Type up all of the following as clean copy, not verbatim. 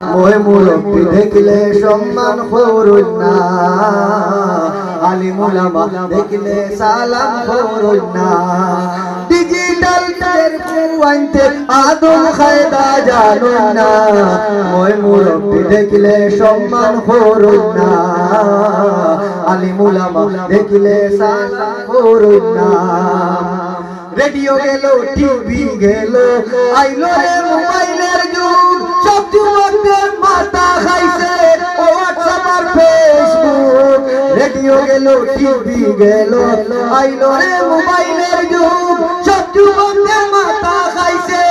মোহে মুরব্বি দেখলে সম্মান করুন না, আলিম উলামা দেখলে সালাম করুন না। ডিজিটাল এর কুয়াইতে আদম কায়দা জানুন না, মোহে মুরব্বি দেখলে সম্মান করুন না, আলিম উলামা দেখলে সালাম করুন না। রেডিও গেল, টিভি গেল, আইলো রে মোবাইলের যুগ, সব যুবকদের মাথা খাইছে হোয়াটসঅ্যাপ আর ফেসবুক। রেডিও গেল, টিভি গেল, আইলো রে মোবাইলের যুগ, সব যুবকদের মাথা খাইছে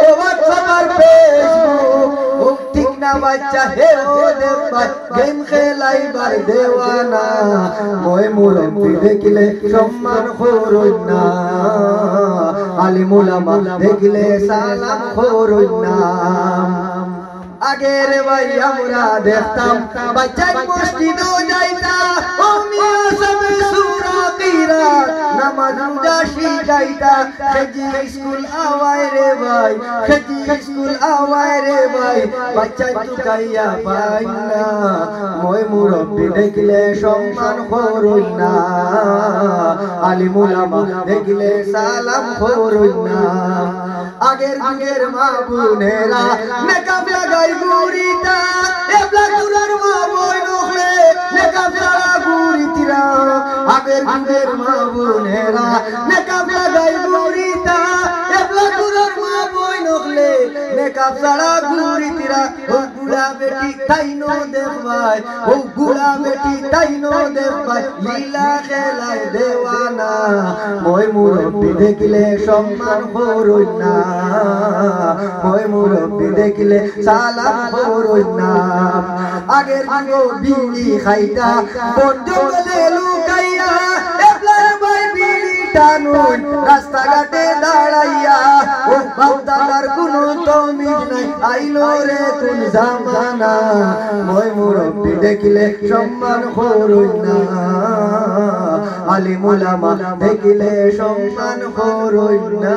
হোয়াটসঅ্যাপ আর ফেসবুক। ঠিক না বাচ্চা হে ও দেবাই, গেম খেলাইবার দেওয়ানা, মোহে মুরব্বি দেখলে সম্মান করুন না, আলিম উলামা দেখলে সালাম করুন না। আগের ভাই আমরা দেখতাম বাচ্চা মসজিদও যাইতা, ও মিয়া সবে সূরা কিরাত নামাজ রোজা শিখাইতা। খেজি স্কুল আওয়ায় রে ভাই, খেজি স্কুল আওয়ায় রে ভাই, বাচ্চা চুকাইয়া পাই না, মোহে মুরব্বি দেখলে সম্মান করুন না, আলিম উলামা দেখলে সালাম করুন না। আগের যুগের মা বোনেরা মেকআপ লাগাই ঘুরিতা, এবলা কুরার মা বই নখলে মেকআপ লাগা ঘুরিতিরা। আগের যুগের মা বোনেরা মেকআপ লাগাই ঘুরিতা, এবলা কুরার মা বই নখলে মেকআপ লাগা ঘুরিতিরা। ও গুলা বেটি তাইনো দেখবাই, ও গুলা বেটি তাইনো দেখবাই, লীলা খেলায় দেওয়ানা, মোহে মুরব্বি দেখলে সম্মান করুন না, মোহে মুরব্বি দেখলে সালাম করুন না। আগের যুগ বিড়ি খাইতা বন জঙ্গলে লুকাইয়া, এবলা ভাই বিড়ি টানুন রাস্তাঘাটে দাঁড়াইয়া। ও বাপদাদার কোনো তমিজ নাই, আইলো রে কোন জামানা, মোহে মুরব্বি দেখলে সম্মান করুন না, আলিম উলামা দেখলে সম্মান করুন না।